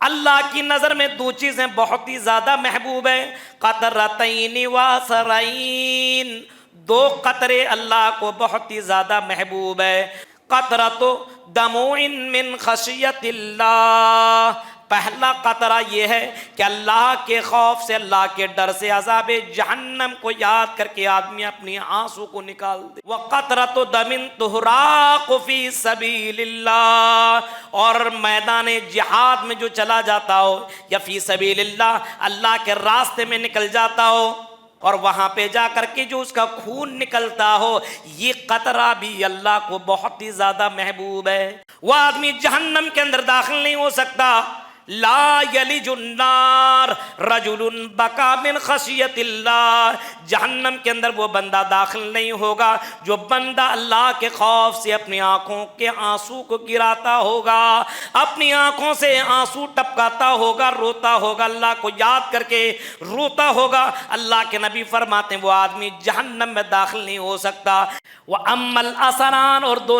اللہ کی نظر میں دو چیزیں بہت ہی زیادہ محبوب ہیں، قطرتین واسرین، دو قطرے اللہ کو بہت ہی زیادہ محبوب ہے۔ قطرۃ دموع من خشیت اللہ، پہلا قطرہ یہ ہے کہ اللہ کے خوف سے، اللہ کے ڈر سے عذاب جہنم کو یاد کر کے آدمی اپنی آنسو کو نکال دے۔ وَقَطْرَةُ دَمٍ تُحْرَاقُ فِي سَبِيلِ اللَّهِ، اور میدان جہاد میں جو چلا جاتا ہو یا فی سبیل اللہ، اللہ کے راستے میں نکل جاتا ہو اور وہاں پہ جا کر کے جو اس کا خون نکلتا ہو، یہ قطرہ بھی اللہ کو بہت ہی زیادہ محبوب ہے۔ وہ آدمی جہنم کے اندر داخل نہیں ہو سکتا۔ لا یلج النار رجل بکا من خشیت اللہ، جہنم کے اندر وہ بندہ داخل نہیں ہوگا جو بندہ اللہ کے خوف سے اپنی آنکھوں کے آنسو کو گراتا ہوگا، اپنی آنکھوں سے آنسو ٹپکاتا ہوگا، روتا ہوگا، اللہ کو یاد کر کے روتا ہوگا۔ اللہ کے نبی فرماتے ہیں وہ آدمی جہنم میں داخل نہیں ہو سکتا۔ وَأَمَّا الْأَثَرَانِ، اور دو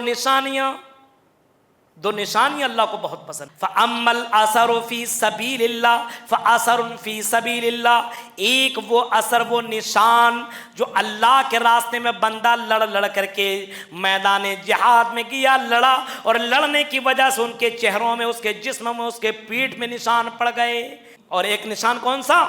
نشانیاں اللہ کو بہت پسند۔ فَأَمَّا الْأَثَرُ فِي سَبِيلِ اللَّهِ فَأَثَرٌ فِي سَبِيلِ اللَّهِ، ایک وہ اثر، وہ نشان جو اللہ کے راستے میں بندہ لڑ کر کے میدان جہاد میں گیا، لڑا، اور لڑنے کی وجہ سے ان کے چہروں میں، اس کے جسم میں، اس کے پیٹھ میں نشان پڑ گئے۔ اور ایک نشان کون سا؟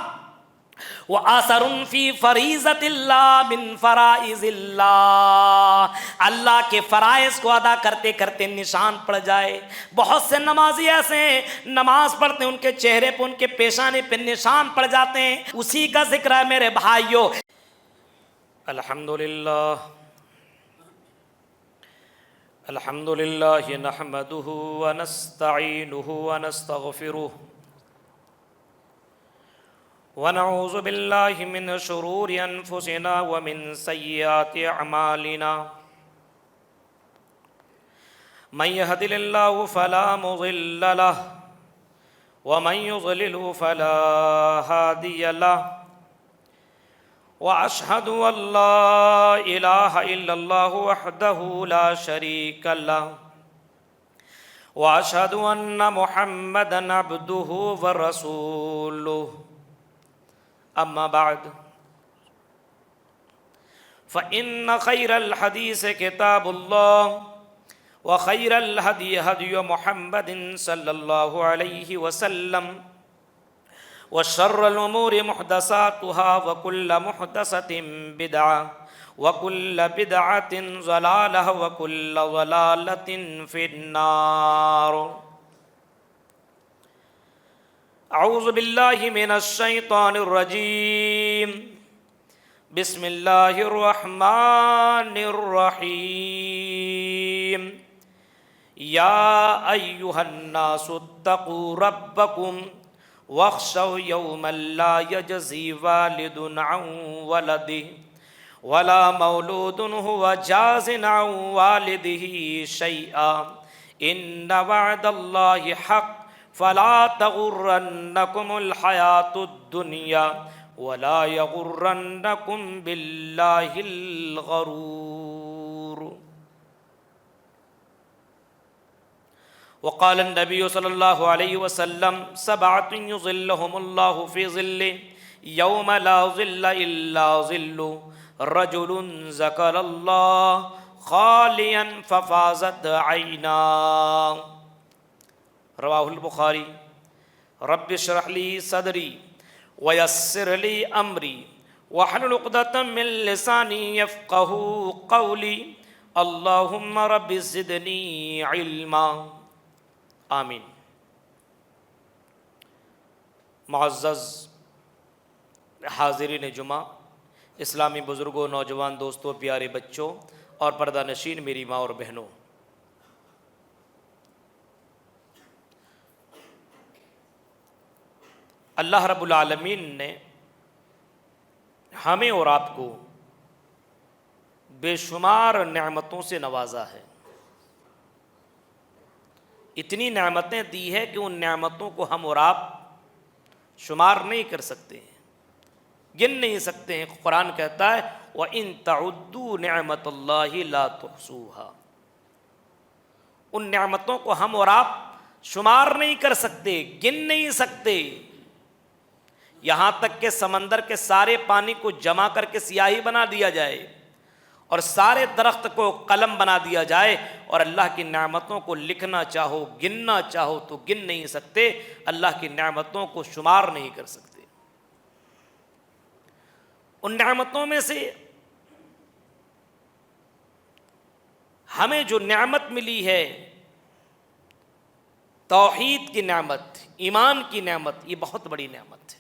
وَآثَرٌ فِي فَرِيضَةِ اللَّهِ مِن فَرَائِضِ اللَّهِ، اللہ کے فرائض کو ادا کرتے کرتے نشان پڑ جائے۔ بہت سے نمازی ایسے ہیں، نماز پڑھتے ہیں، ان کے چہرے پہ، ان کے پیشانے پہ نشان پڑ جاتے ہیں۔ اسی کا ذکر ہے میرے بھائیوں۔ الحمدللہ نحمدہ ونستعینہ ونستغفرہ ونعوذ باللہ من شرور انفسنا ومن سیئات اعمالنا، من يهد الله فلا مضل له ومن يضلل فلا هادي له، واشهد ان لا اله الا الله وحده لا شريك له، واشهد ان محمدا عبده ورسوله، اما بعد فان خير الحديث كتاب الله وخير الهدي هدي محمد صلى الله عليه وسلم، وشر الامور محدثاتها وكل محدثة بدعة وكل بدعة ضلالة وكل ضلالة في النار۔ اعوذ باللہ من الشیطان الرجیم، بسم اللہ الرحمن الرحیم۔ یا ایہا الناس اتقوا ربکم واخشوا یوما لا یجزی والد عن ولدہ ولا مولود هو جاز عن والدہ شیئا، ان وعد اللہ حق فلا تغرنکم الحیاۃ الدنیا ولا یغرنکم باللہ الغرور۔ وقال النبی صلی اللہ علیہ وسلم سبعۃ یظلهم اللہ فی ظلہ یوم لا ظل الا ظلہ، رجل ذکر اللہ خالیا ففاضت عیناہ، رواہ البخاری۔ رب اشرح لی صدری ویسر لی امری واحلل عقدۃ من لسانی یفقہوا قولی، اللہم رب زدنی علما، آمین۔ معزز حاضرین جمعہ، اسلامی بزرگوں، نوجوان دوستوں، پیارے بچوں اور پردہ نشین میری ماں اور بہنوں، اللہ رب العالمین نے ہمیں اور آپ کو بے شمار نعمتوں سے نوازا ہے۔ اتنی نعمتیں دی ہے کہ ان نعمتوں کو ہم اور آپ شمار نہیں کر سکتے ہیں، گن نہیں سکتے ہیں۔ قرآن کہتا ہے وَإِن تَعُدُّوا نِعْمَةَ اللَّهِ لَا تُحْصُوهَا، ان نعمتوں کو ہم اور آپ شمار نہیں کر سکتے، گن نہیں سکتے، یہاں تک کہ سمندر کے سارے پانی کو جمع کر کے سیاہی بنا دیا جائے اور سارے درخت کو قلم بنا دیا جائے اور اللہ کی نعمتوں کو لکھنا چاہو، گننا چاہو تو گن نہیں سکتے، اللہ کی نعمتوں کو شمار نہیں کر سکتے۔ ان نعمتوں میں سے ہمیں جو نعمت ملی ہے، توحید کی نعمت، ایمان کی نعمت، یہ بہت بڑی نعمت ہے۔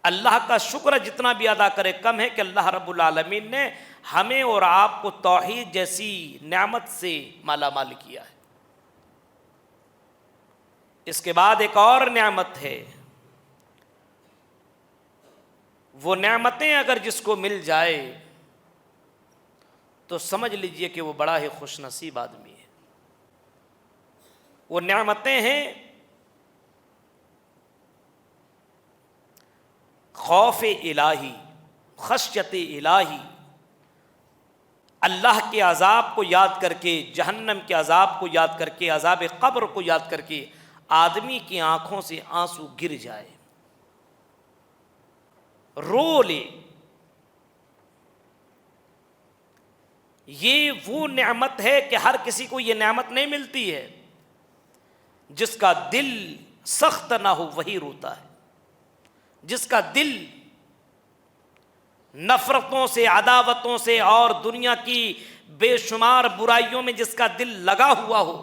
اللہ کا شکر جتنا بھی ادا کرے کم ہے کہ اللہ رب العالمین نے ہمیں اور آپ کو توحید جیسی نعمت سے مالا مال کیا ہے۔ اس کے بعد ایک اور نعمت ہے، وہ نعمتیں اگر جس کو مل جائے تو سمجھ لیجئے کہ وہ بڑا ہی خوش نصیب آدمی ہے۔ وہ نعمتیں ہیں خوف الہی، خشیت الہی، اللہ کے عذاب کو یاد کر کے، جہنم کے عذاب کو یاد کر کے، عذاب قبر کو یاد کر کے آدمی کی آنکھوں سے آنسو گر جائے، رو لے۔ یہ وہ نعمت ہے کہ ہر کسی کو یہ نعمت نہیں ملتی ہے۔ جس کا دل سخت نہ ہو وہی روتا ہے، جس کا دل نفرتوں سے، عداوتوں سے اور دنیا کی بے شمار برائیوں میں جس کا دل لگا ہوا ہو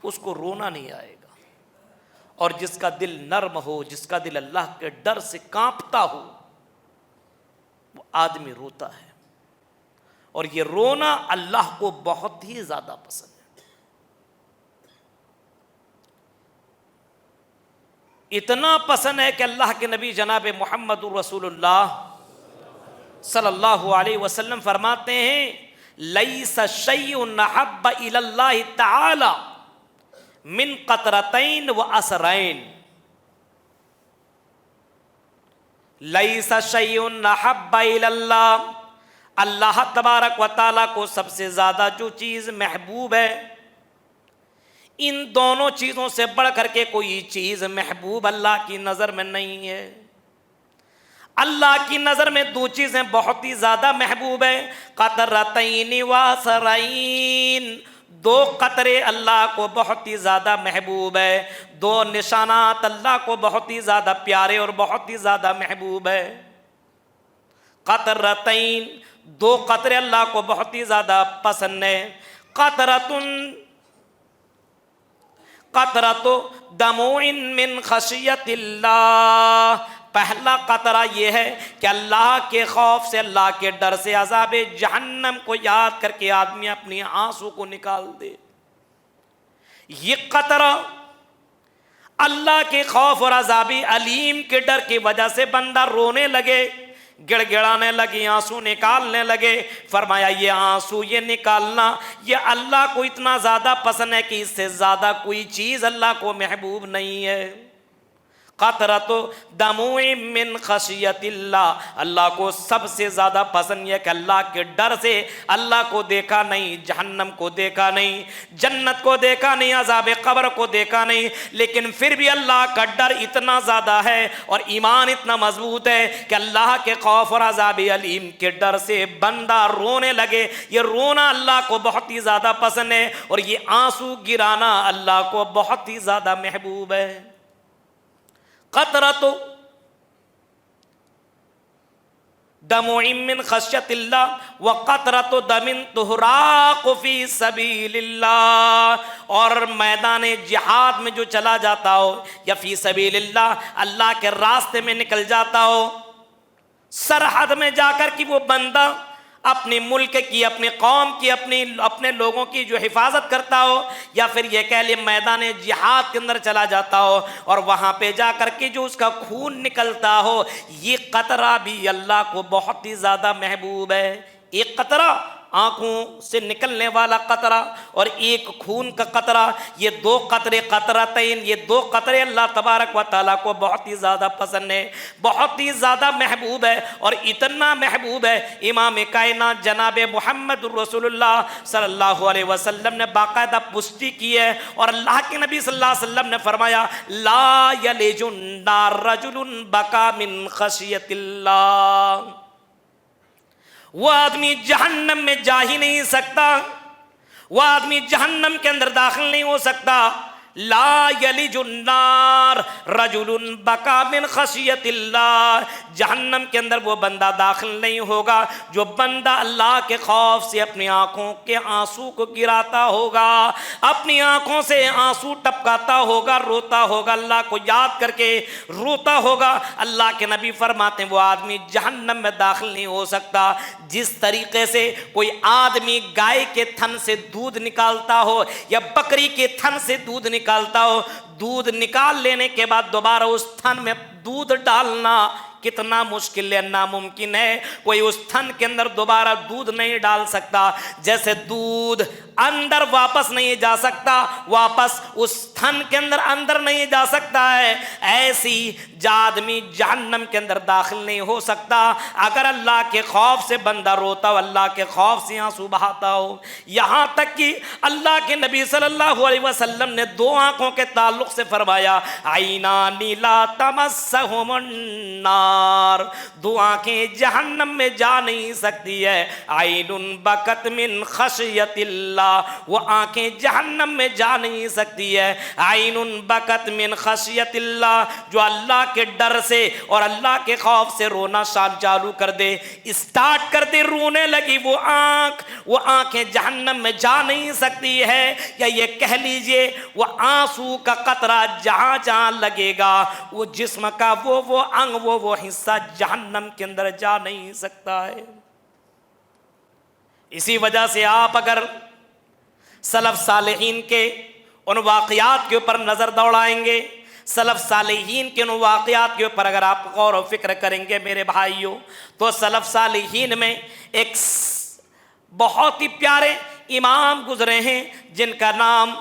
اس کو رونا نہیں آئے گا، اور جس کا دل نرم ہو، جس کا دل اللہ کے ڈر سے کانپتا ہو وہ آدمی روتا ہے، اور یہ رونا اللہ کو بہت ہی زیادہ پسند ہے۔ اتنا پسند ہے کہ اللہ کے نبی جناب محمد رسول اللہ صلی اللہ علیہ وسلم فرماتے ہیں لیس شیء احب الی اللہ تعالی من قطرتین و اثرین، لیس شیء احب الی اللہ، اللہ تبارک و تعالیٰ کو سب سے زیادہ جو چیز محبوب ہے، ان دونوں چیزوں سے بڑھ کر کے کوئی چیز محبوب اللہ کی نظر میں نہیں ہے۔ اللہ کی نظر میں دو چیزیں بہت ہی زیادہ محبوب ہیں، قطرتین واسرین، دو قطرے اللہ کو بہت ہی زیادہ محبوب ہے، دو نشانات اللہ کو بہت ہی زیادہ پیارے اور بہت ہی زیادہ محبوب ہے۔ قطرتین، دو قطرے اللہ کو بہت ہی زیادہ پسند ہے۔ قطرۃ دموع من خشیت اللہ، پہلا قطرہ یہ ہے کہ اللہ کے خوف سے، اللہ کے ڈر سے عذاب جہنم کو یاد کر کے آدمی اپنی آنسو کو نکال دے۔ یہ قطرہ اللہ کے خوف اور عذاب علیم کے ڈر کی وجہ سے بندہ رونے لگے، گڑ گڑانے لگے، آنسو نکالنے لگے۔ فرمایا یہ آنسو، یہ نکالنا، یہ اللہ کو اتنا زیادہ پسند ہے کہ اس سے زیادہ کوئی چیز اللہ کو محبوب نہیں ہے۔ قطرۃ دموع من خشیت اللہ، اللہ کو سب سے زیادہ پسند ہے کہ اللہ کے ڈر سے، اللہ کو دیکھا نہیں، جہنم کو دیکھا نہیں، جنت کو دیکھا نہیں، عذاب قبر کو دیکھا نہیں، لیکن پھر بھی اللہ کا ڈر اتنا زیادہ ہے اور ایمان اتنا مضبوط ہے کہ اللہ کے خوف اور عذاب علیم کے ڈر سے بندہ رونے لگے۔ یہ رونا اللہ کو بہت ہی زیادہ پسند ہے اور یہ آنسو گرانا اللہ کو بہت ہی زیادہ محبوب ہے۔ قطرۃ دموع من خشیت اللہ وقطرۃ دم تحراق فی سبیل اللہ، اور میدان جہاد میں جو چلا جاتا ہو یا فی سبیل اللہ، اللہ کے راستے میں نکل جاتا ہو، سرحد میں جا کر کہ وہ بندہ اپنے ملک کی، اپنے قوم کی، اپنے لوگوں کی جو حفاظت کرتا ہو، یا پھر یہ کہہ لیں میدان جہاد کے اندر چلا جاتا ہو اور وہاں پہ جا کر کے جو اس کا خون نکلتا ہو، یہ قطرہ بھی اللہ کو بہت ہی زیادہ محبوب ہے۔ ایک قطرہ آنکھوں سے نکلنے والا قطرہ اور ایک خون کا قطرہ، یہ دو قطرے قطرتین، یہ دو قطرے اللہ تبارک و تعالیٰ کو بہت ہی زیادہ پسند ہے، بہت ہی زیادہ محبوب ہے، اور اتنا محبوب ہے امام کائنات جناب محمد رسول اللہ صلی اللہ علیہ وسلم نے باقاعدہ پشتی کی ہے، اور اللہ کے نبی صلی اللہ علیہ وسلم نے فرمایا لا یلج النار رجل بکا من خشیت اللہ، وہ آدمی جہنم میں جا ہی نہیں سکتا، وہ آدمی جہنم کے اندر داخل نہیں ہو سکتا، لا یلج النار رجل بکا من خشیت اللہ، جہنم کے اندر وہ بندہ داخل نہیں ہوگا جو بندہ اللہ کے خوف سے اپنی آنکھوں کے آنسو کو گراتا ہوگا، اپنی آنکھوں سے آنسو ٹپکاتا ہوگا، روتا ہوگا، اللہ کو یاد کر کے روتا ہوگا۔ اللہ کے نبی فرماتے ہیں وہ آدمی جہنم میں داخل نہیں ہو سکتا جس طریقے سے کوئی آدمی گائے کے تھن سے دودھ نکالتا ہو یا بکری کے تھن سے دودھ نکالتا ہو، دودھ نکال لینے کے بعد دوبارہ اس تھن میں دودھ ڈالنا کتنا مشکل ہے، ناممکن ہے، کوئی اس تھن کے اندر دوبارہ دودھ نہیں ڈال سکتا، جیسے دودھ اندر واپس نہیں جا سکتا، واپس اس تھن کے اندر اندر نہیں جا سکتا ہے، ایسی آدمی جہنم کے اندر داخل نہیں ہو سکتا اگر اللہ کے خوف سے بندہ روتا ہو، اللہ کے خوف سے آنسو بہاتا ہو۔ یہاں تک کہ اللہ کے نبی صلی اللہ علیہ وسلم نے دو آنکھوں کے تعلق سے فرمایا عینان لا تمسہم النار، دو آنکھیں جہنم میں جا نہیں سکتی ہے، عین بکت من خشیت اللہ، وہ آنکھیں جہنم میں جا نہیں سکتی ہے، عین بکت من خشیت اللہ، جو اللہ کے ڈر سے اور اللہ کے خوف سے رونا چالو کر دے، اسٹارٹ کر دے، رونے لگی وہ آنکھیں جہنم میں جا نہیں سکتی ہے، یا یہ کہہ لیجئے وہ آنسو کا قطرہ جہاں جہاں لگے گا وہ جسم کا وہ انگ وہ حصہ جہنم کے اندر جا نہیں سکتا ہے۔ اسی وجہ سے آپ اگر سلف صالحین کے ان واقعات کے اوپر نظر دوڑائیں گے، سلف صالحین کے ان واقعات کے اوپر اگر آپ غور و فکر کریں گے میرے بھائیوں، تو سلف صالحین میں ایک بہت ہی پیارے امام گزرے ہیں جن کا نام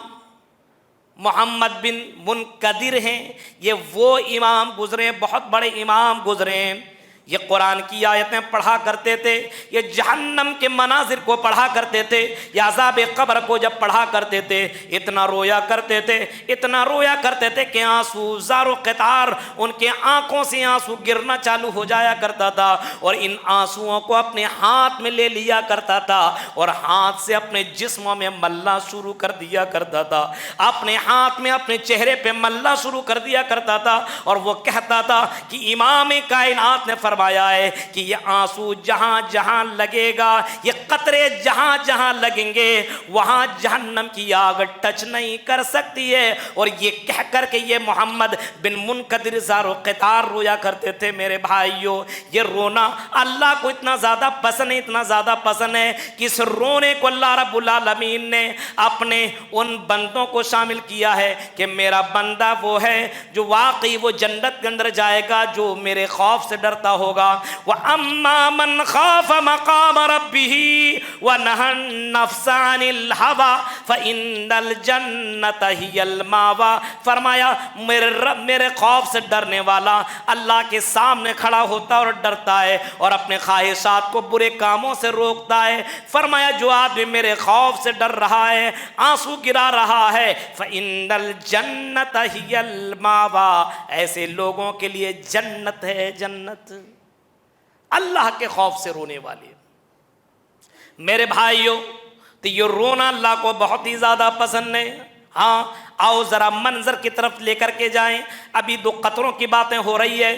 محمد بن منکدر ہیں، یہ وہ امام گزرے، بہت بڑے امام گزرے ہیں، یہ قرآن کی آیتیں پڑھا کرتے تھے، یہ جہنم کے مناظر کو پڑھا کرتے تھے، یہ عذاب قبر کو جب پڑھا کرتے تھے اتنا رویا کرتے تھے، اتنا رویا کرتے تھے کہ آنسو زار و قطار ان کے آنکھوں سے آنسو گرنا چالو ہو جایا کرتا تھا، اور ان آنسوؤں کو اپنے ہاتھ میں لے لیا کرتا تھا اور ہاتھ سے اپنے جسموں میں ملنا شروع کر دیا کرتا تھا، اپنے ہاتھ میں اپنے چہرے پہ ملنا شروع کر دیا کرتا تھا، اور وہ کہتا تھا کہ امام کائنات نے فرمایا ہے کہ یہ آنسو جہاں جہاں لگے گا، یہ قطرے جہاں جہاں لگیں گے وہاں جہنم کی آگ ٹچ نہیں کر سکتی ہے، اور یہ کہہ کر کے یہ محمد بن منکدر زار و قطار رویا کرتے تھے۔ میرے بھائیوں، یہ رونا اللہ کو اتنا زیادہ پسند ہے، اتنا زیادہ پسند ہے کہ اس رونے کو اللہ رب العالمین نے اپنے ان بندوں کو شامل کیا ہے کہ میرا بندہ وہ ہے جو واقعی وہ جنت کے اندر جائے گا جو میرے خوف سے ڈرتا ہوگا۔ وَأَمَّا مَنْ خَافَ مَقَامَ رَبِّهِ وَنَهَى النَّفْسَ عَنِ الْهَوَىٰ فَإِنَّ الْجَنَّةَ هِيَ الْمَأْوَىٰ، فرمایا میرے رب میرے خوف سے ڈرنے والا اللہ کے سامنے کھڑا ہوتا اور ڈرتا ہے اور اپنے خواہشات کو برے کاموں سے روکتا ہے، فرمایا جو آدمی میرے خوف سے ڈر رہا ہے، آنسو گرا رہا ہے، فَإِنَّ الْجَنَّةَ هِيَ الْمَأْوَىٰ، ایسے لوگوں کے لیے جنت ہے، جنت، اللہ کے خوف سے رونے والے۔ میرے بھائیوں، تو یہ رونا اللہ کو بہت ہی زیادہ پسند ہے۔ ہاں آؤ ذرا منظر کی طرف لے کر کے جائیں، ابھی دو قطروں کی باتیں ہو رہی ہے،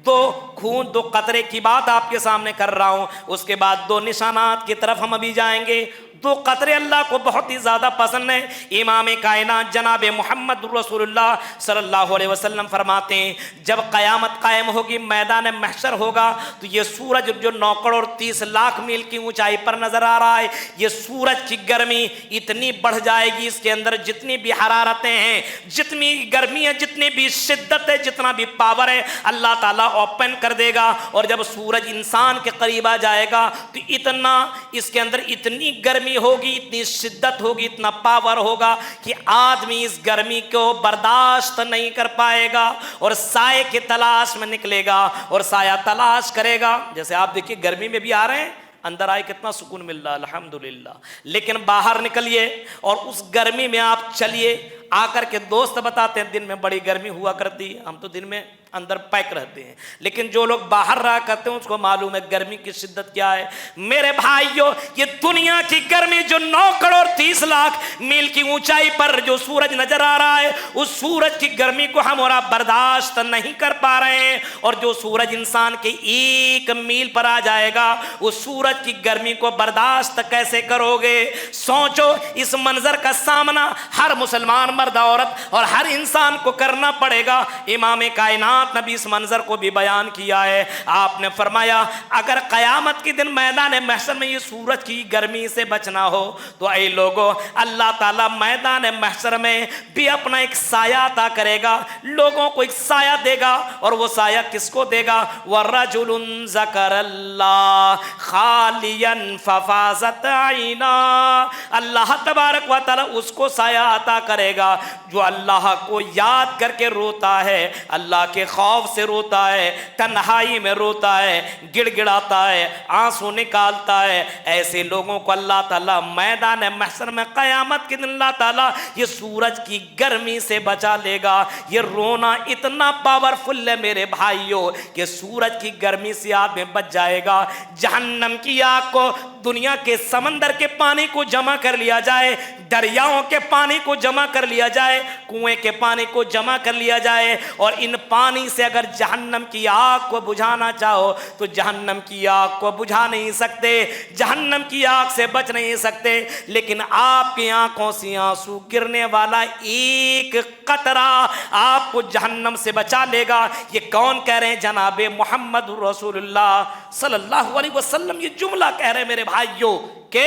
دو قطرے کی بات آپ کے سامنے کر رہا ہوں، اس کے بعد دو نشانات کی طرف ہم ابھی جائیں گے، دو قطرے اللہ کو بہت ہی زیادہ پسند ہیں۔ امام کائنات جناب محمد رسول اللہ صلی اللہ علیہ وسلم فرماتے ہیں جب قیامت قائم ہوگی، میدان محشر ہوگا، تو یہ سورج جو 9 کروڑ 30 لاکھ میل کی اونچائی پر نظر آ رہا ہے، یہ سورج کی گرمی اتنی بڑھ جائے گی، اس کے اندر جتنی بھی حرارتیں ہیں، جتنی گرمی ہے، جتنی بھی شدت ہے، جتنا بھی پاور ہے، اللہ تعالیٰ اوپن کر دے گا۔ اور جب سورج انسان کے قریب آ جائے گا تو اتنا اس کے اندر اتنی گرمی ہوگی، اتنی شدت ہوگی، اتنا پاور ہوگا کہ آدمی اس گرمی کو برداشت نہیں کر پائے گا اور سائے کی تلاش میں نکلے گا اور سایہ تلاش کرے گا۔ جیسے آپ دیکھیے گرمی میں بھی آ رہے ہیں، اندر آئے کتنا سکون مل رہا ہے الحمدللہ، لیکن باہر نکلیے اور اس گرمی میں آپ چلیے۔ آ کر کے دوست بتاتے ہیں دن میں بڑی گرمی ہوا کرتی ہے، ہم تو دن میں اندر پیک رہتے ہیں، لیکن جو لوگ باہر رہا کرتے ہیں اس کو معلوم ہے گرمی کی شدت کیا ہے۔ میرے بھائیو، یہ دنیا کی گرمی جو 9 کروڑ 30 لاکھ میل کی اونچائی پر جو سورج نظر آ رہا ہے، اس سورج کی گرمی کو ہم اور آپ برداشت نہیں کر پا رہے ہیں، اور جو سورج انسان کے 1 میل پر آ جائے گا، اس سورج کی گرمی کو برداشت کیسے کرو گے؟ سوچو، اس منظر کا سامنا ہر مسلمان مرد عورت اور ہر انسان کو کرنا پڑے گا۔ امام کائنات نبی اس منظر کو بھی بیان کیا ہے، آپ نے فرمایا اگر قیامت کے دن میدان محشر میں یہ سورج کی گرمی سے بچنا ہو تو اے لوگوں، اللہ تعالیٰ میدان محشر میں بھی اپنا ایک سایہ عطا کرے گا، لوگوں کو ایک سایہ دے گا، اور وہ سایہ کس کو دے گا؟ وَرَجُلٌ ذَكَرَ اللَّهَ خَالِيًا فَفَاضَتْ عَيْنَاهُ، اللہ تبارک و تعالیٰ اس کو سایہ عطا کرے گا جو اللہ کو یاد کر کے روتا ہے، اللہ کے خوف سے روتا ہے، تنہائی میں روتا ہے، گڑ گڑاتا ہے، آنسو نکالتا ہے۔ ایسے لوگوں کو اللہ تعالیٰ میدان محشر میں قیامت کے دن اللہ تعالیٰ یہ سورج کی گرمی سے بچا لے گا۔ یہ رونا اتنا پاورفل ہے میرے بھائیوں کہ سورج کی گرمی سے آدمی بچ جائے گا۔ جہنم کی آگ کو دنیا کے سمندر کے پانی کو جمع کر لیا جائے، دریاؤں کے پانی کو جمع کر لیا جائے، کنویں کے پانی کو جمع کر لیا جائے، اور ان پانی سے اگر جہنم کی آگ کو بجھانا چاہو تو جہنم کی آگ کو بجھا نہیں سکتے، جہنم کی آگ سے بچ نہیں سکتے۔ لیکن آپ کی آنکھوں سے آنسو گرنے والا ایک قطرہ آپ کو جہنم سے بچا لے گا۔ یہ کون کہہ رہے ہیں؟ جناب محمد رسول اللہ صلی اللہ علیہ وسلم یہ جملہ کہہ رہے ہیں میرے بھائیوں کہ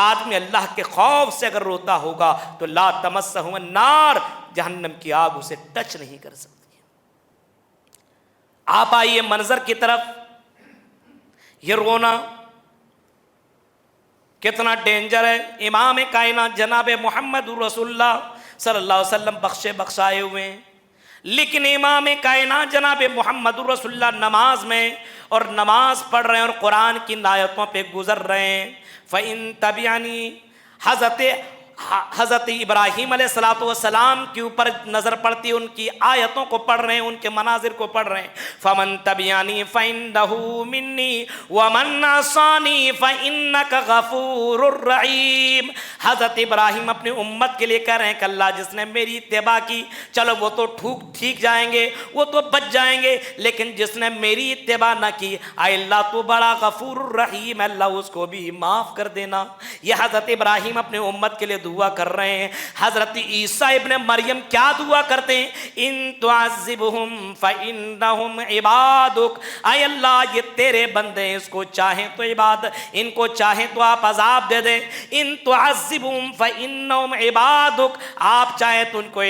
آدمی اللہ کے خوف سے اگر روتا ہوگا تو لا تمسہ النار، جہنم کی آگ اسے ٹچ نہیں کر سکتی۔ آپ آئیے منظر کی طرف، یہ رونا کتنا ڈینجر ہے۔ امام کائنات جناب محمد رسول اللہ صلی اللہ علیہ وسلم بخشے بخشائے ہوئے ہیں، لیکن امام کائنات جناب محمد رسول اللہ نماز میں اور نماز پڑھ رہے ہیں اور قرآن کی آیتوں پہ گزر رہے ہیں۔ فَإِن تَبِعَنِي، حضرت ابراہیم علیہ السلام کے اوپر نظر پڑتی، ان کی آیتوں کو پڑھ رہے ہیں، ان کے مناظر کو پڑھ رہے ہیں۔ فَمَن تَبِعَنِي فَإِنَّهُ مِنِّي وَمَنْ عَصَانِي فَإِنَّكَ غَفُورٌ رَحِيمٌ۔ حضرت ابراہیم اپنی امت کے لیے کہہ رہے ہیں کہ اللہ جس نے میری اتباع کی، چلو وہ تو ٹھیک جائیں گے، وہ تو بچ جائیں گے، لیکن جس نے میری اتباع نہ کی، اے اللہ تو بڑا غفور الرحیم، اللہ اس کو بھی معاف کر دینا۔ یہ حضرت ابراہیم اپنے امت کے لیے دعا کر رہے ہیں۔ حضرت عیسیٰ ابن مریم کیا دعا کرتے ہیں؟ ان تعذبہم فإنہم عبادک، اے اللہ یہ تیرے بندے ہیں، اس کو چاہیں تو عبادت، ان کو چاہیں تو آپ عذاب دے دیں۔ ان تعذبہم فإنہم عبادک، آپ چاہیں تو ان کو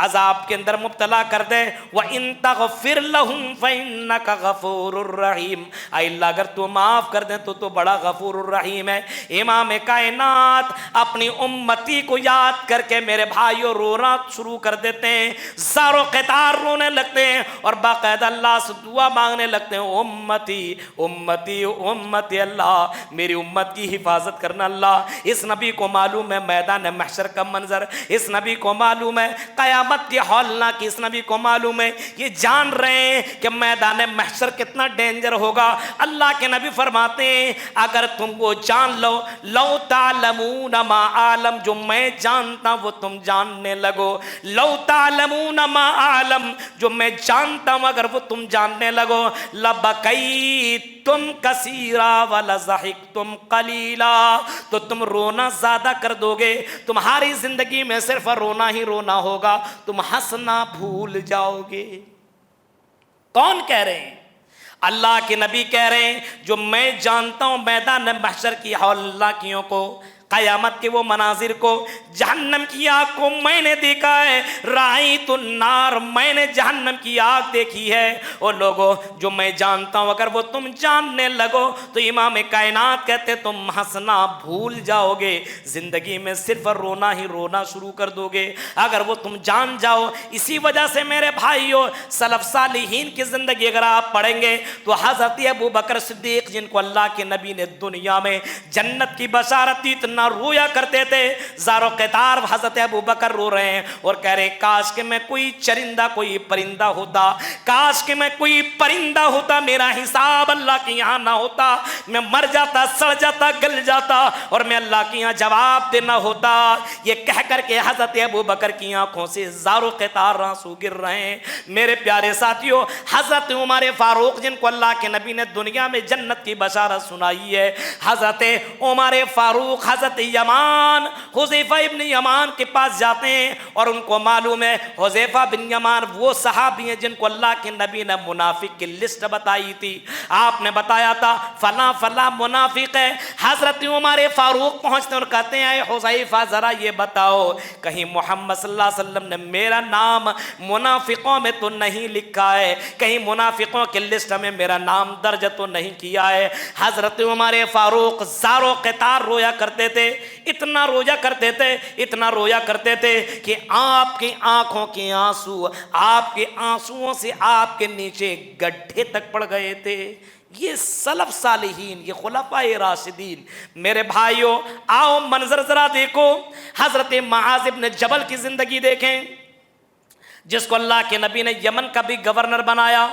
عذاب کے اندر مبتلا کر دیں۔ وَإِن تَغْفِرْ لَهُمْ فَإِنَّكَ غَفُورٌ رَحِيمٌ، اے اللہ اگر تو معاف کر دیں تو بڑا غفور الرحیم ہے۔ امام کائنات اپنی امتی کو یاد کر کے میرے بھائیوں رونا شروع کر دیتے ہیں، زار و قطار رونے لگتے ہیں اور باقاعدہ اللہ سے دعا مانگنے لگتے ہیں، امتی امتی امتی، اللہ میری امت کی حفاظت کرنا۔ اللہ اس نبی کو معلوم ہے میدان محشر کا منظر، اس نبی کو معلوم ہے قیامت کی ہولناک، اس نبی کو معلوم ہے، یہ جان رہے ہیں کہ میدان محشر کتنا ڈینجر ہوگا۔ اللہ کے نبی فرماتے ہیں اگر تم کو جان لو، لو تعلمون ما عالم، جو میں جانتا وہ تم جاننے لگو، لو تعلمون ما اعلم، جو میں جانتا ہوں اگر وہ تم جاننے لگو، لبکیتم کثیرا ولضحکتم قلیلا، تو تم رونا زیادہ کر دو گے، تمہاری زندگی میں صرف رونا ہی رونا ہوگا، تم ہنسنا بھول جاؤ گے۔ کون کہہ رہے ہیں؟ اللہ کے نبی کہہ رہے ہیں جو میں جانتا ہوں میدان محشر کی ہولناکیوں کو، قیامت کے وہ مناظر کو، جہنم کی آگ کو میں نے دیکھا ہے، رأیت النار، میں نے جہنم کی آگ دیکھی ہے۔ اور لوگوں جو میں جانتا ہوں اگر وہ تم جاننے لگو تو امام کائنات کہتے تم ہنسنا بھول جاؤ گے، زندگی میں صرف رونا ہی رونا شروع کر دو گے اگر وہ تم جان جاؤ۔ اسی وجہ سے میرے بھائیوں سلف صالحین کی زندگی اگر آپ پڑھیں گے تو حضرت ابو بکر صدیق جن کو اللہ کے نبی نے دنیا میں جنت کی بشارت دی اتنا رویا کرتے تھے، زارو قطار حضرت ابو بکر رو رہے ہیں اور کہہ رہے کاش کہ میں کوئی چرندہ کوئی پرندہ ہوتا، کاش کہ میں کوئی پرندہ ہوتا، میرا حساب اللہ کے یہاں نہ ہوتا، میں مر جاتا، سڑ جاتا، گل جاتا اور میں اللہ کے یہاں جواب دینا ہوتا۔ یہ کہہ کر کے حضرت ابو بکر کی آنکھوں سے زارو قطار آنسو گر رہے ہیں۔ میرے پیارے ساتھیوں حضرت عمر فاروق جن کو اللہ کے نبی نے دنیا میں جنت کی بشارت سنائی ہے، حضرت عمر فاروق حضرت یمان حذیفہ ابن یمان کے پاس جاتے ہیں اور ان کو معلوم ہے حذیفہ بن یمان وہ صحابی ہیں جن کو اللہ کے نبی نے منافق کی لسٹ بتائی تھی، آپ نے بتایا تھا فلاں فلاں منافق ہے۔ حضرت عمر فاروق پہنچتے ہیں اور کہتے ہیں اے حذیفہ ذرا یہ بتاؤ کہیں محمد صلی اللہ علیہ وسلم نے میرا نام منافقوں میں تو نہیں لکھا ہے، کہیں منافقوں کی لسٹ میں میرا نام درج تو نہیں کیا ہے۔ حضرت عمر فاروق زارو قطار رویا کرتے تھے، اتنا رویا کرتے تھے، اتنا رویا کرتے تھے کہ آپ کی آنکھوں کے آنسو آپ کے آنسوؤں سے آپ کے نیچے گڈھے تک پڑ گئے تھے۔ یہ سلف صالحین، یہ خلفائے راشدین۔ میرے بھائیوں آؤ منظر ذرا دیکھو، حضرت معاذ ابن جبل کی زندگی دیکھیں جس کو اللہ کے نبی نے یمن کا بھی گورنر بنایا۔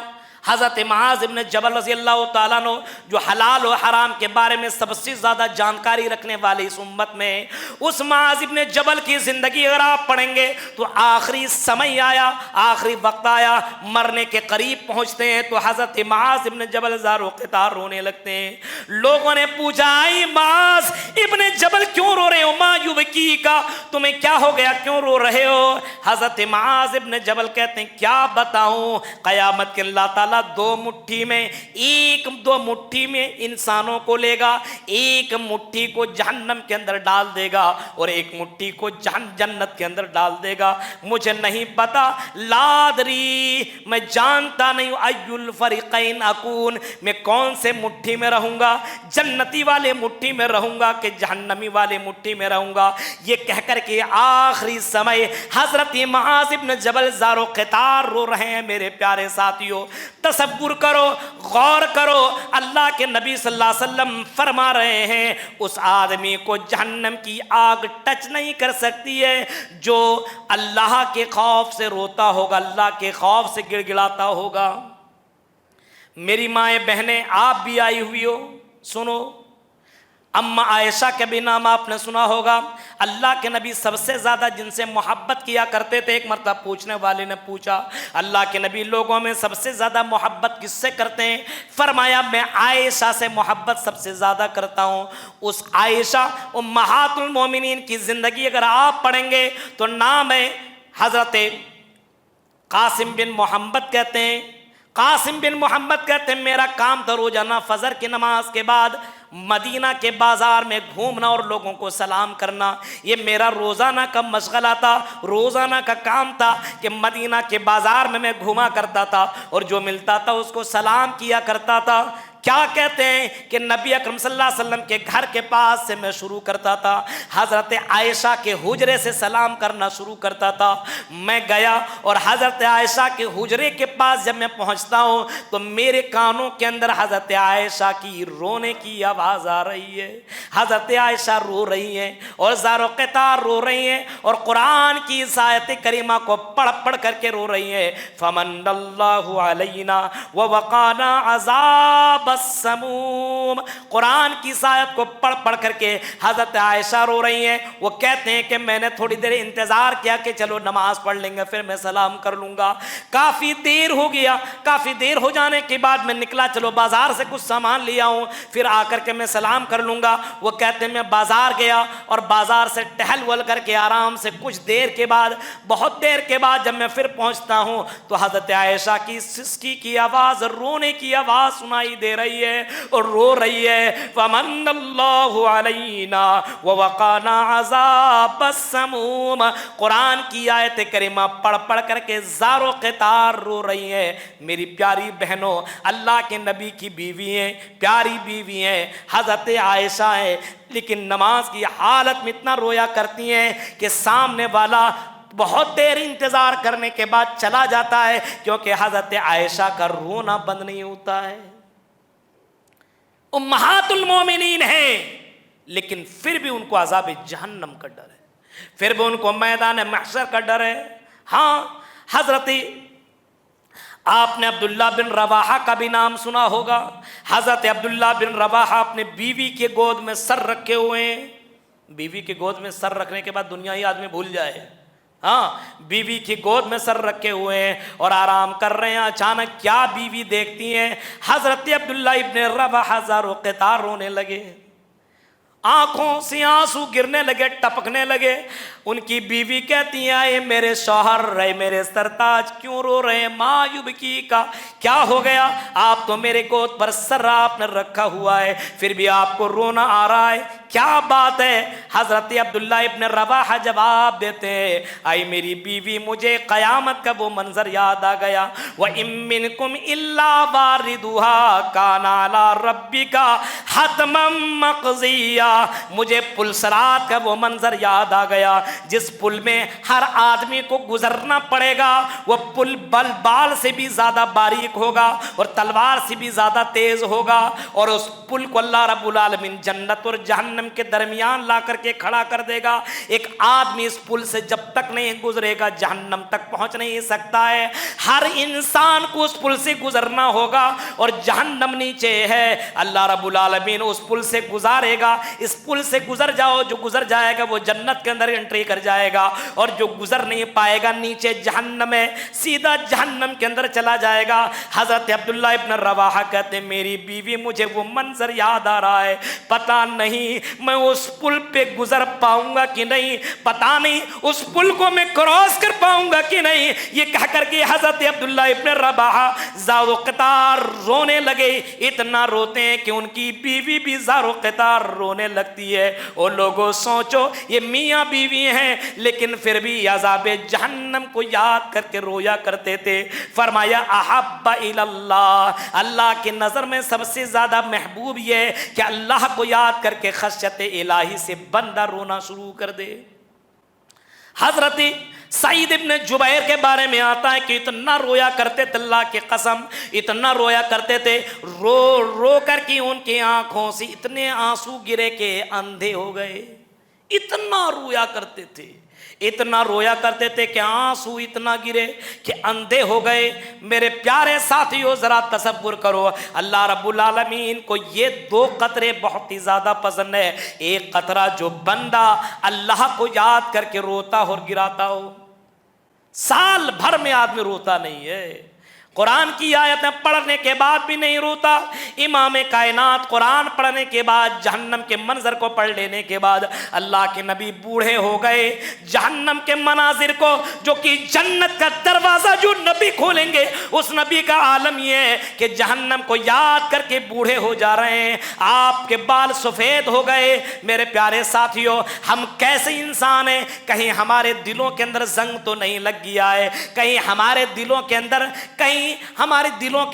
حضرت معاذ ابن جبل رضی اللہ تعالیٰ عنہ جو حلال و حرام کے بارے میں سب سے زیادہ جانکاری رکھنے والے اس امت میں، اس معاذ ابن جبل کی زندگی اگر آپ پڑھیں گے تو آخری سمے آیا، آخری وقت آیا، مرنے کے قریب پہنچتے ہیں تو حضرت معاذ ابن جبل زارو قطار رونے لگتے ہیں۔ لوگوں نے پوچھا اے معاذ ابن جبل کیوں رو رہے ہو، ما یبکی کا، تمہیں کیا ہو گیا، کیوں رو رہے ہو؟ حضرت معاذ ابن جبل کہتے ہیں کیا بتاؤں، قیامت کے اللہ تعالیٰ دو مٹھی میں، ایک دو مٹھی میں انسانوں کو لے گا، ایک مٹھی کو جہنم کے اندر ڈال دے گا اور ایک مٹھی کو جنت کے اندر ڈال دے گا۔ مجھے نہیں پتا، لا ادری، میں جانتا نہیں ہوں ای الفریقین اکون، میں کون سے مٹھی میں رہوں گا، جنتی والے مٹھی میں رہوں گا کہ جہنمی والے مٹھی میں رہوں گا۔ یہ کہہ کر کے آخری سمے حضرت معاذ ابن جبل زارو قطار رو رہے ہیں۔ میرے پیارے ساتھیوں تصور کرو، غور کرو، اللہ کے نبی صلی اللہ علیہ وسلم فرما رہے ہیں اس آدمی کو جہنم کی آگ ٹچ نہیں کر سکتی ہے جو اللہ کے خوف سے روتا ہوگا، اللہ کے خوف سے گڑ گڑاتا ہوگا۔ میری مائیں بہنیں آپ بھی آئی ہوئی ہو، سنو، اما عائشہ کے بھی نام آپ نے سنا ہوگا۔ اللہ کے نبی سب سے زیادہ جن سے محبت کیا کرتے تھے، ایک مرتبہ پوچھنے والے نے پوچھا اللہ کے نبی لوگوں میں سب سے زیادہ محبت کس سے کرتے ہیں؟ فرمایا میں عائشہ سے محبت سب سے زیادہ کرتا ہوں۔ اس عائشہ امہات المومنین کی زندگی اگر آپ پڑھیں گے تو نام ہے حضرت قاسم بن محمد کہتے ہیں۔ قاسم بن محمد کہتے ہیں میرا کام تھا روزانہ فجر کی نماز کے بعد مدینہ کے بازار میں گھومنا اور لوگوں کو سلام کرنا، یہ میرا روزانہ کا مشغلہ تھا، روزانہ کا کام تھا کہ مدینہ کے بازار میں گھوما کرتا تھا اور جو ملتا تھا اس کو سلام کیا کرتا تھا۔ کیا کہتے ہیں کہ نبی اکرم صلی اللہ علیہ وسلم کے گھر کے پاس سے میں شروع کرتا تھا، حضرت عائشہ کے حجرے سے سلام کرنا شروع کرتا تھا۔ میں گیا اور حضرت عائشہ کے حجرے کے پاس جب میں پہنچتا ہوں تو میرے کانوں کے اندر حضرت عائشہ کی رونے کی آواز آ رہی ہے، حضرت عائشہ رو رہی ہیں اور زارو قطار رو رہی ہیں اور قرآن کی اس آیت کریمہ کو پڑھ پڑھ کر کے رو رہی ہیں، فمن اللہ علینا ووقانا عذاب السموم۔ قرآن کی اس آیت کو پڑھ پڑھ کر کے حضرت عائشہ رو رہی ہیں۔ وہ کہتے ہیں کہ میں نے تھوڑی دیر انتظار کیا کہ چلو نماز پڑھ لیں گے پھر میں سلام کر لوں گا، کافی دیر ہو گیا، کافی دیر ہو جانے کے بعد میں نکلا چلو بازار سے کچھ سامان لیا ہوں پھر آ کر کے میں سلام کر لوں گا۔ وہ کہتے ہیں میں بازار گیا اور بازار سے ٹہل ول کر کے آرام سے کچھ دیر کے بعد، بہت دیر کے بعد جب میں پھر پہنچتا ہوں تو حضرت عائشہ کی سسکی کی آواز، رونے کی آواز سنائی دے رہی ہے اور رو رہی ہے، فمن اللہ علینا ووقانا عذاب السموم۔ قرآن کی آیت کریمہ پڑھ پڑھ کر کے زار و قطار رو رہی ہیں۔ میری پیاری بہنوں، اللہ کے نبی کی بیوی ہیں، پیاری بیوی ہیں، حضرت عائشہ ہیں، لیکن نماز کی حالت میں اتنا رویا کرتی ہیں کہ سامنے والا بہت دیر انتظار کرنے کے بعد چلا جاتا ہے، کیونکہ حضرت عائشہ کا رونا بند نہیں ہوتا ہے۔ امہات المومنین ہیں، لیکن پھر بھی ان کو عذاب جہنم کا ڈر ہے، پھر بھی ان کو میدان محشر کا ڈر ہے۔ ہاں، حضرت آپ نے عبداللہ بن رواحہ کا بھی نام سنا ہوگا۔ حضرت عبداللہ بن رواحہ اپنے بیوی کے گود میں سر رکھے ہوئے ہیں۔ بیوی کے گود میں سر رکھنے کے بعد دنیا ہی آدمی بھول جائے، ہاں، بیوی کی گود میں سر رکھے ہوئے ہیں اور آرام کر رہے ہیں۔ اچانک کیا بیوی دیکھتی ہیں؟ حضرت عبداللہ ابن رواحہ زار و قطار رونے لگے، آنکھوں سے آنسو گرنے لگے، ٹپکنے لگے۔ ان کی بیوی کہتی ہیں، اے میرے شوہر، اے میرے سرتاج، کیوں رو رہے ہیں؟ ما یبکی کا، کیا ہو گیا؟ آپ تو میرے گود پر سر آپ نے رکھا ہوا ہے، پھر بھی آپ کو رونا آ رہا ہے، کیا بات ہے؟ حضرت عبداللہ ابن رواحہ جواب دیتے ہیں، اے میری بیوی، مجھے قیامت کا وہ منظر یاد آ گیا، وَإِن مِّنكُمْ إِلَّا وَارِدُهَا كَانَ عَلَىٰ رَبِّكَ حَتْمًا مَّقْضِيًّا۔ مجھے پلسرات کا وہ منظر یاد آ گیا جس پل میں ہر آدمی کو گزرنا پڑے گا۔ وہ پل بال سے بھی زیادہ باریک ہوگا اور تلوار سے بھی زیادہ تیز ہوگا، اور اس پل کو اللہ رب العالمین جنت اور جہنم کے درمیان لا کر کے کھڑا کر دے گا۔ ایک آدمی اس پل سے جب تک نہیں گزرے گا جہنم تک پہنچ نہیں سکتا ہے۔ ہر انسان کو اس پل سے گزرنا ہوگا اور جہنم نیچے ہے، اللہ رب العالمین اس پل سے گزارے گا۔ اس پل سے گزر جاؤ، جو گزر جائے گا وہ جنت کے اندر انٹری کر جائے گا، اور جو گزر نہیں پائے گا نیچے جہنم ہے، سیدھا جہنم کے اندر چلا جائے گا۔ حضرت عبداللہ ابن رواحہ کہتے ہیں، میری بیوی، مجھے وہ منظر یاد آ رہا ہے، پتہ نہیں میں اس پل پہ گزر پاؤں گا کہ نہیں، پتہ نہیں اس پل کو میں کراس کر پاؤں گا کہ نہیں۔ یہ کہہ کر کے حضرت عبداللہ ابن رواحہ زار و قطار رونے لگے، اتنا روتے ہیں کہ ان کی بیوی بھی زار و قطار رونے لگتی ہے۔ اور لوگوں سوچو، یہ میاں بیوی ہیں لیکن پھر بھی عذاب جہنم کو یاد کر کے رویا کرتے تھے۔ فرمایا احب الی اللہ، اللہ کی نظر میں سب سے زیادہ محبوب یہ ہے کہ اللہ کو یاد کر کے خشیت الہی سے بندہ رونا شروع کر دے۔ حضرت سعید ابن جبیر کے بارے میں آتا ہے کہ اتنا رویا کرتے تھے، اللہ کی قسم اتنا رویا کرتے تھے، رو رو کر کے ان کی آنکھوں سے اتنے آنسو گرے کہ اندھے ہو گئے۔ اتنا رویا کرتے تھے، اتنا رویا کرتے تھے کہ آنسو اتنا گرے کہ اندھے ہو گئے۔ میرے پیارے ساتھیو، ذرا تصور کرو، اللہ رب العالمین کو یہ دو قطرے بہت ہی زیادہ پسند ہے۔ ایک قطرہ جو بندہ اللہ کو یاد کر کے روتا اور گراتا ہو، سال بھر میں آدمی روتا نہیں ہے، قرآن کی آیتیں پڑھنے کے بعد بھی نہیں روتا۔ امام کائنات قرآن پڑھنے کے بعد، جہنم کے منظر کو پڑھ لینے کے بعد، اللہ کے نبی بوڑھے ہو گئے، جہنم کے مناظر کو، جو کہ جنت کا دروازہ جو نبی کھولیں گے، اس نبی کا عالم یہ ہے کہ جہنم کو یاد کر کے بوڑھے ہو جا رہے ہیں، آپ کے بال سفید ہو گئے۔ میرے پیارے ساتھیوں، ہم کیسے انسان ہیں؟ کہیں ہمارے دلوں کے اندر زنگ تو نہیں لگ گیا ہے، کہیں ہمارے دلوں کے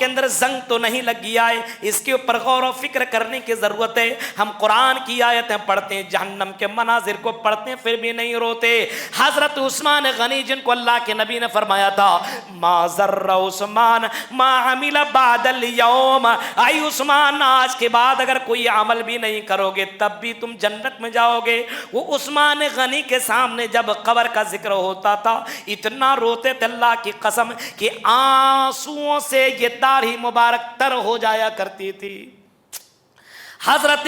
اندر زنگ تو نہیں لگ گیا ہے؟ اس کے اوپر غور و فکر کرنے کی ضرورت ہے۔ ہم قرآن کی آیتیں پڑھتے ہیں، جہنم کے مناظر کو پڑھتے ہیں، پھر بھی نہیں روتے۔ حضرت عثمان غنی، جن کو اللہ کے نبی نے فرمایا تھا ما ضر عثمان ما عمل بعد اليوم، اے عثمان، آج کے بعد اگر کوئی عمل بھی نہیں کرو گے تب بھی تم جنت میں جاؤ گے۔ وہ عثمان غنی کے سامنے جب قبر کا ذکر ہوتا تھا اتنا روتے تھے، اللہ کی قسم، کہ آنسو آنسوؤں سے یہ داڑھی مبارک تر ہو جایا کرتی تھی۔ حضرت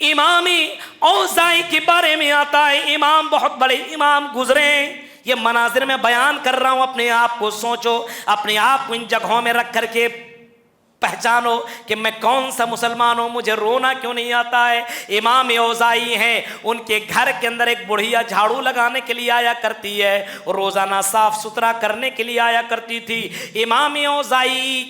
امام اوزاعی کے بارے میں آتا ہے، امام بہت بڑے امام گزرے ہیں، یہ مناظر میں بیان کر رہا ہوں، اپنے آپ کو سوچو، اپنے آپ کو ان جگہوں میں رکھ کر کے پہچانو کہ میں کون سا مسلمان ہوں، مجھے رونا کیوں نہیں آتا ہے۔ امام اوزاعی ہیں، ان کے گھر کے اندر ایک بڑھیا جھاڑو لگانے کے لیے آیا کرتی ہے، روزانہ صاف ستھرا کرنے کے لیے آیا کرتی تھی۔ امام اوزاعی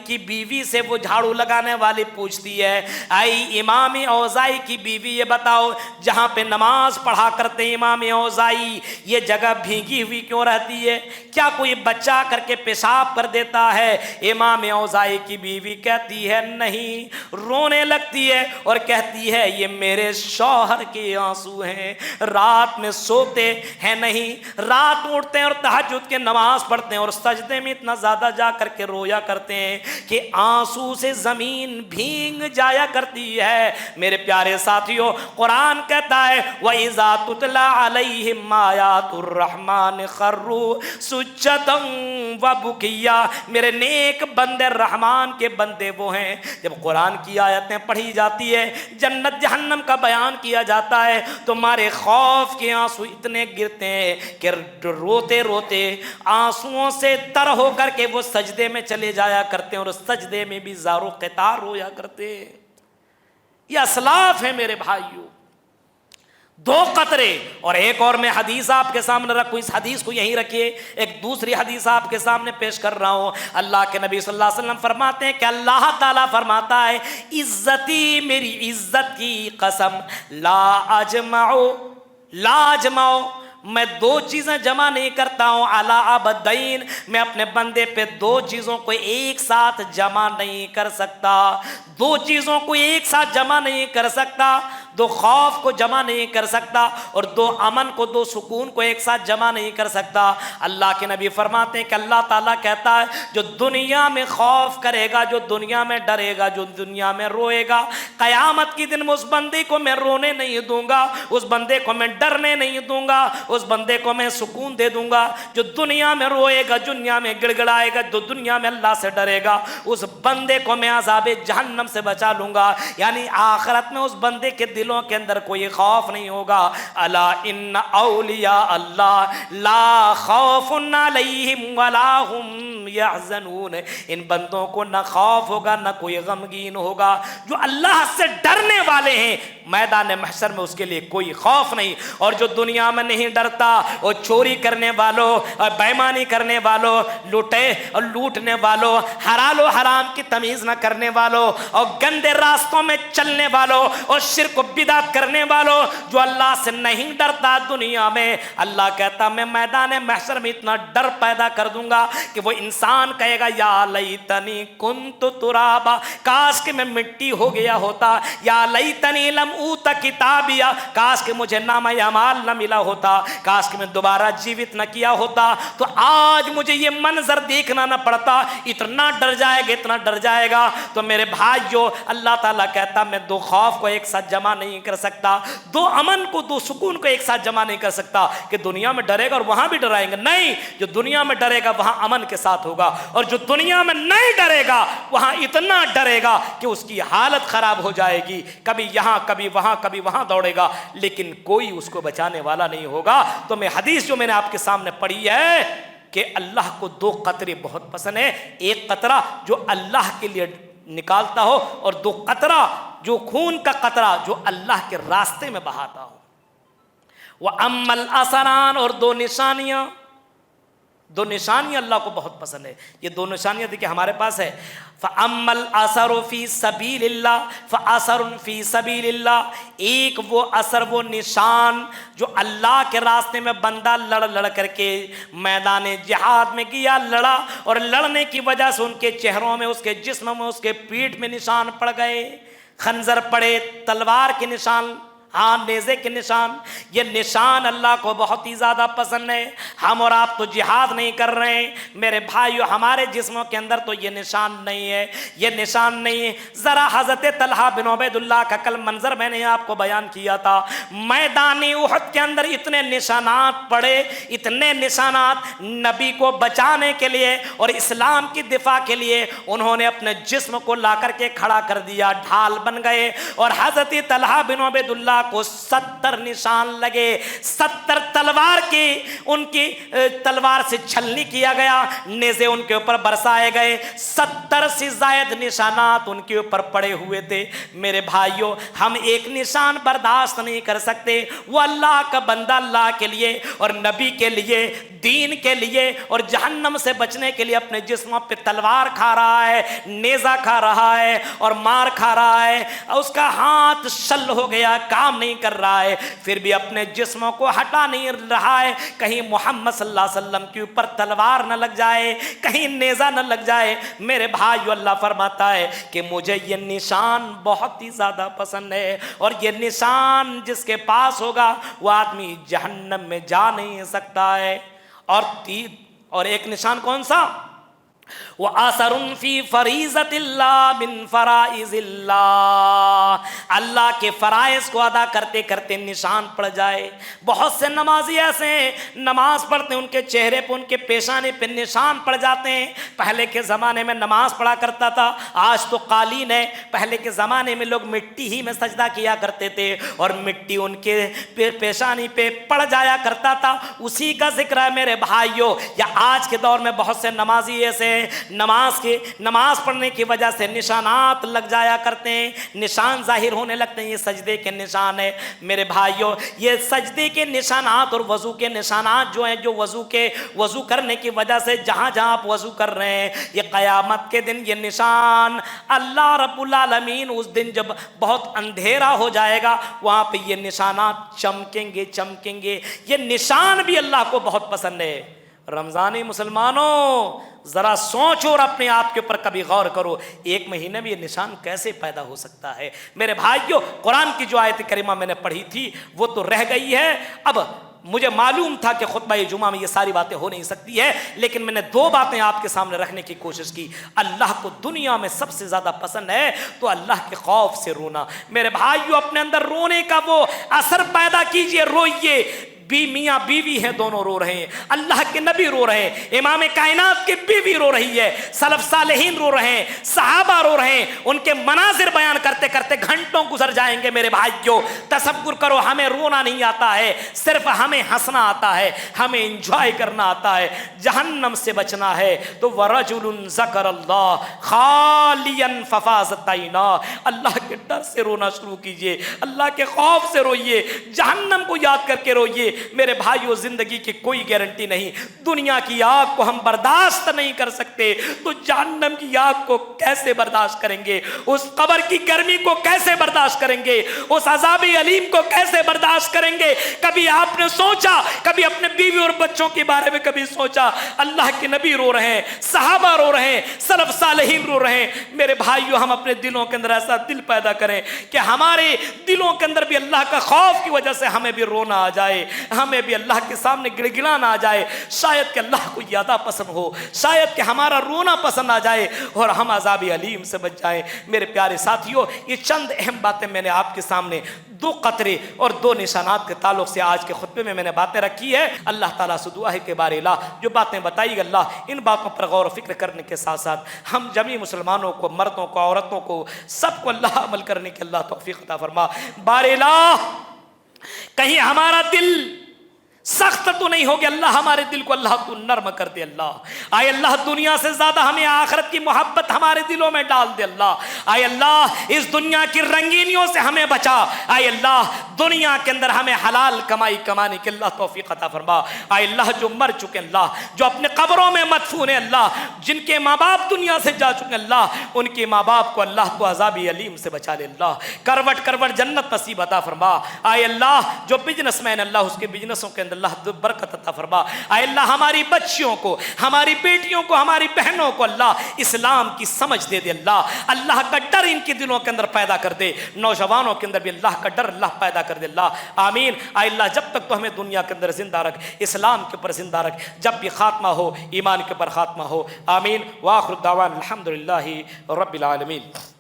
کی بیوی سے وہ جھاڑو لگانے والی پوچھتی ہے، آئی امام اوزاعی کی بیوی یہ بتاؤ، جہاں پہ نماز پڑھا کرتے ہیں امام اوزاعی، یہ جگہ بھیگی ہوئی کیوں رہتی ہے؟ کیا کوئی بچہ کر کے پیشاب کر دیتا ہے؟ امام اوزاعی کی بیوی کہتی ہے نہیں، رونے لگتی ہے اور کہتی ہے یہ میرے شوہر کے آنسو ہیں، رات میں سوتے ہیں نہیں، رات اٹھتے ہیں اور تہجد کے نماز پڑھتے ہیں اور سجدے میں اتنا زیادہ جا کر کے رویا کرتے ہیں کہ آنسو سے زمین بھیگ جایا کرتی ہے۔ میرے پیارے ساتھیوں، قرآن کہتا ہے وَإِذَا تُتْلَى عَلَيْهِمْ آيَاتُ الرَّحْمَنِ خَرُّوا سُجَّدًا وَبُكِيًّا۔ میرے نیک بندے رحمان کے بندے وہ ہیں، جب قرآن کی آیتیں پڑھی جاتی ہے، جنت جہنم کا بیان کیا جاتا ہے، تمہارے خوف کے آنسو اتنے گرتے ہیں کہ روتے روتے آنسوؤں سے تر ہو کر کے وہ سجدے میں چلے جایا کرتے ہیں اور سجدے میں بھی زار و قطار رویا کرتے ہیں۔ یہ اسلاف ہیں میرے بھائیوں، دو قطرے۔ اور ایک اور میں حدیث آپ کے سامنے رکھوں، اس حدیث کو یہیں رکھیے، ایک دوسری حدیث آپ کے سامنے پیش کر رہا ہوں۔ اللہ کے نبی صلی اللہ علیہ وسلم فرماتے ہیں کہ اللہ تعالیٰ فرماتا ہے عزتی، میری عزت کی قسم، لا اجمعو، میں دو چیزیں جمع نہیں کرتا ہوں، علی عبدین، میں اپنے بندے پہ دو چیزوں کو ایک ساتھ جمع نہیں کر سکتا، دو چیزوں کو ایک ساتھ جمع نہیں کر سکتا، دو خوف کو جمع نہیں کر سکتا اور دو امن کو، دو سکون کو ایک ساتھ جمع نہیں کر سکتا۔ اللہ کے نبی فرماتے ہیں کہ اللہ تعالیٰ کہتا ہے جو دنیا میں خوف کرے گا، جو دنیا میں ڈرے گا، جو دنیا میں روئے گا، قیامت کی دن میں اس بندے کو میں رونے نہیں دوں گا، اس بندے کو میں ڈرنے نہیں دوں گا، اس بندے کو میں سکون دے دوں گا۔ جو دنیا میں روئے گا، دنیا میں گڑ گڑائے گا، جو دنیا میں اللہ سے ڈرے گا، اس بندے کو میں عذاب جہنم سے بچا لوں گا۔ یعنی آخرت میں اس بندے کے دلوں کے اندر کوئی خوف نہیں ہوگا۔ الا ان اولیاء اللہ لا خوف علیہم ولا هم یحزنون، ان بندوں کو نہ خوف ہوگا نہ کوئی غمگین ہوگا۔ جو اللہ سے ڈرنے والے ہیں میدان محشر میں اس کے لیے کوئی خوف نہیں، اور جو دنیا میں نہیں ڈرتا، وہ چوری کرنے والوں اور بےایمانی کرنے والوں، لوٹے اور لوٹنے والوں، حلال و حرام کی تمیز نہ کرنے والوں اور گندے راستوں میں چلنے والوں اور شرک و بدعت کرنے والوں، جو اللہ سے نہیں ڈرتا دنیا میں، اللہ کہتا میں میدان محشر میں اتنا ڈر پیدا کر دوں گا کہ وہ انسان کہے گا یا لیتنی کنت ترابا، کاش کہ میں مٹی ہو گیا ہوتا، یا لیتنی لم اوت کتابیا، کاش کہ مجھے نامہ اعمال نہ ملا ہوتا، کاش کہ میں دوبارہ جیوت نہ کیا ہوتا تو آج مجھے یہ منظر دیکھنا نہ پڑتا۔ اتنا ڈر جائے گا، اتنا ڈر جائے گا۔ تو میرے بھائیو، اللہ تعالیٰ کہتا میں دو خوف کو ایک ساتھ جمع نہیں کر سکتا، دو امن کو، دو سکون کو ایک ساتھ جمع نہیں کر سکتا کہ دنیا میں ڈرے گا اور وہاں بھی ڈرائیں گے، نہیں، جو دنیا میں ڈرے گا وہاں امن کے ساتھ ہوگا، اور جو دنیا میں نہیں ڈرے گا وہاں اتنا ڈرے گا کہ اس کی حالت خراب ہو جائے گی، کبھی یہاں کبھی وہاں کبھی وہاں دوڑے گا، لیکن کوئی اس کو بچانے والا نہیں ہوگا۔ تو میں حدیث جو میں نے آپ کے سامنے پڑھی ہے کہ اللہ کو دو قطرے بہت پسند ہیں، ایک قطرہ جو اللہ کے لیے نکالتا ہو اور دو قطرہ جو خون کا قطرہ جو اللہ کے راستے میں بہاتا ہو۔ وَأَمَّا الْأَثَرَانِ، اور دو نشانیاں اللہ کو بہت پسند ہے۔ یہ دو نشانیاں دیکھیں ہمارے پاس ہے، فَأَمَّا الْأَثَرُ فِي سَبِيلِ اللَّهِ فَأَثَرٌ فِي سَبِيلِ اللَّهِ، ایک وہ اثر، وہ نشان جو اللہ کے راستے میں بندہ لڑ کر کے میدان جہاد میں گیا، لڑا، اور لڑنے کی وجہ سے ان کے چہروں میں، اس کے جسم میں، اس کے پیٹھ میں نشان پڑ گئے، خنجر پڑے، تلوار کے نشان ہاں نیزے کے نشان، یہ نشان اللہ کو بہت ہی زیادہ پسند ہے۔ ہم اور آپ تو جہاد نہیں کر رہے ہیں میرے بھائیو، ہمارے جسموں کے اندر تو یہ نشان نہیں ہے، یہ نشان نہیں ہے۔ ذرا حضرت طلحہ بن عبید اللہ کا کل منظر میں نے آپ کو بیان کیا تھا، میدان احد کے اندر اتنے نشانات پڑے، اتنے نشانات، نبی کو بچانے کے لیے اور اسلام کی دفاع کے لیے انہوں نے اپنے جسم کو لا کر کے کھڑا کر دیا، ڈھال بن گئے، اور حضرت طلحہ بن عبید اللہ کو 70 نشان لگے، 70 تلوار کی، ان کی تلوار سے چھلنی کیا گیا، نیزے ان کے اوپر برسائے گئے، 70 سے زائد نشانات ان کے اوپر پڑے ہوئے تھے۔ میرے بھائیوں، ہم ایک نشان برداشت نہیں کر سکتے، وہ اللہ کا بندہ اللہ کے لیے اور نبی کے لیے، دین کے لیے اور جہنم سے بچنے کے لیے اپنے جسموں پہ تلوار کھا رہا ہے، نیزہ کھا رہا ہے اور مار کھا رہا ہے، اس کا ہاتھ شل ہو گیا، کام نہیں کر رہا ہے، پھر بھی اپنے جسموں کو ہٹا نہیں رہا ہے، کہیں محمد صلی اللہ علیہ وسلم کے اوپر تلوار نہ لگ جائے، کہیں نیزہ نہ لگ جائے۔ میرے بھائیو، اللہ فرماتا ہے کہ مجھے یہ نشان بہت ہی زیادہ پسند ہے، اور یہ نشان جس کے پاس ہوگا وہ آدمی جہنم میں جا نہیں سکتا ہے۔ اور ایک نشان کون سا؟ وَآثَرٌ فِي فَرِيضَةِ اللَّهِ مِن فَرَائِضِ اللَّهِ، اللہ کے فرائض کو ادا کرتے کرتے نشان پڑ جائے۔ بہت سے نمازی ایسے ہیں، نماز پڑھتے ہیں، ان کے چہرے پہ، ان کے پیشانے پہ نشان پڑ جاتے ہیں۔ پہلے کے زمانے میں نماز پڑھا کرتا تھا، آج تو قالین ہے، پہلے کے زمانے میں لوگ مٹی ہی میں سجدہ کیا کرتے تھے اور مٹی ان کے پیشانی پہ پڑ جایا کرتا تھا، اسی کا ذکر ہے میرے بھائیوں۔ یا آج کے دور میں بہت سے نمازی ایسے ہیں، نماز پڑھنے کی وجہ سے نشانات لگ جایا کرتے ہیں، نشان ظاہر ہونے لگتے ہیں، یہ سجدے کے نشان ہے۔ میرے بھائیوں، یہ سجدے کے نشانات اور وضو کے نشانات جو ہیں، جو وضو کرنے کی وجہ سے جہاں جہاں آپ وضو کر رہے ہیں، یہ قیامت کے دن یہ نشان اللہ رب العالمین اس دن جب بہت اندھیرا ہو جائے گا، وہاں پہ یہ نشانات چمکیں گے۔ یہ نشان بھی اللہ کو بہت پسند ہے۔ رمضانی مسلمانوں، ذرا سوچو اور اپنے آپ کے اوپر کبھی غور کرو، ایک مہینے میں یہ نشان کیسے پیدا ہو سکتا ہے؟ میرے بھائیوں، قرآن کی جو آیت کریمہ میں نے پڑھی تھی وہ تو رہ گئی ہے۔ اب مجھے معلوم تھا کہ خطبہ جمعہ میں یہ ساری باتیں ہو نہیں سکتی ہے، لیکن میں نے 2 باتیں آپ کے سامنے رکھنے کی کوشش کی۔ اللہ کو دنیا میں سب سے زیادہ پسند ہے تو اللہ کے خوف سے رونا۔ میرے بھائیوں، اپنے اندر رونے کا وہ اثر پیدا کیجئے، روئیے۔ میاں بیوی ہیں، دونوں رو رہے ہیں، اللہ کے نبی رو رہے ہیں، امام کائنات کی بیوی رو رہی ہے، سلف صالحین رو رہے ہیں، صحابہ رو رہے ہیں، ان کے مناظر بیان کرتے کرتے گھنٹوں گزر جائیں گے۔ میرے بھائیوں، تصور کرو، ہمیں رونا نہیں آتا ہے، صرف ہمیں ہنسنا آتا ہے، ہمیں انجوائے کرنا آتا ہے۔ جہنم سے بچنا ہے تو وَرَجُلٌ ذَكَرَ اللَّهَ خَالِيًا فَفَاضَتْ عَيْنَاهُ، اللہ کے ڈر سے رونا شروع کیجئے، اللہ کے خوف سے روئیے، جہنم کو یاد کر کے روئیے۔ میرے بھائیوں، زندگی کی کوئی گارنٹی نہیں، دنیا کی آگ کو ہم برداشت نہیں کر سکتے تو جہنم کی آگ کو کیسے برداشت کریں گے؟ اس قبر کی گرمی کو کیسے برداشت کریں گے؟ اس عذاب علیم کو کیسے برداشت کریں گے؟ کبھی آپ نے سوچا، کبھی اپنے بیوی اور بچوں کے بارے میں کبھی سوچا؟ اللہ کے نبی رو رہے ہیں، صحابہ رو رہے ہیں، سلف صالحین رو رہے ہیں۔ میرے بھائیوں، ہم اپنے دلوں کے اندر ایسا دل پیدا کریں کہ ہمارے دلوں کے اندر بھی اللہ کا خوف کی وجہ سے ہمیں بھی رونا آ جائے، ہمیں بھی اللہ کے سامنے گڑگڑانا آ جائے۔ شاید کہ اللہ کو زیادہ پسند ہو، شاید کہ ہمارا رونا پسند آ جائے اور ہم عذاب علیم سے بچ جائیں۔ میرے پیارے ساتھیوں، یہ چند اہم باتیں میں نے آپ کے سامنے 2 قطرے اور 2 نشانات کے تعلق سے آج کے خطبے میں نے باتیں رکھی ہے۔ اللہ تعالیٰ سے دعا ہے کہ بار الہ جو باتیں بتائی اللہ، ان باتوں پر غور و فکر کرنے کے ساتھ ساتھ ہم جمی مسلمانوں کو، مردوں کو، عورتوں کو، سب کو اللہ عمل کرنے کی اللہ توفیق عطا فرما۔ بار الہ کہیں ہمارا دل سخت تو نہیں ہو گیا، اللہ ہمارے دل کو اللہ تو نرم کر دے۔ اللہ آئے اللہ دنیا سے زیادہ ہمیں آخرت کی محبت ہمارے دلوں میں ڈال دے۔ اللہ آئے اللہ اس دنیا کی رنگینیوں سے ہمیں بچا۔ آئے اللہ دنیا کے اندر ہمیں حلال کمائی کمانے کی اللہ توفیق عطا فرما۔ آئے اللہ جو مر چکے اللہ، جو اپنے قبروں میں مدفون ہیں اللہ، جن کے ماں باپ دنیا سے جا چکے اللہ، ان کے ماں باپ کو اللہ تو عذاب علیم سے بچا لے۔ اللہ کروٹ کروٹ جنت نصیب عطا فرما۔ آئے اللہ جو بزنس مین اللہ، اس کے بزنسوں کے اندر اللہ برکت عطا فرما۔ اے اللہ ہماری بچیوں کو، ہماری بیٹیوں کو، ہماری بہنوں کو اللہ اسلام کی سمجھ دے دے اللہ، اللہ کا ڈر ان کے دلوں کے اندر پیدا کر دے، نوجوانوں کے اندر بھی اللہ کا ڈر اللہ پیدا کر دے اللہ، آمین۔ اے اللہ جب تک تو ہمیں دنیا کے اندر زندہ رکھ، اسلام کے اوپر زندہ رکھ، جب بھی خاتمہ ہو ایمان کے اوپر خاتمہ ہو، آمین۔ وآخر الدعوان الحمدللہ رب العالمین۔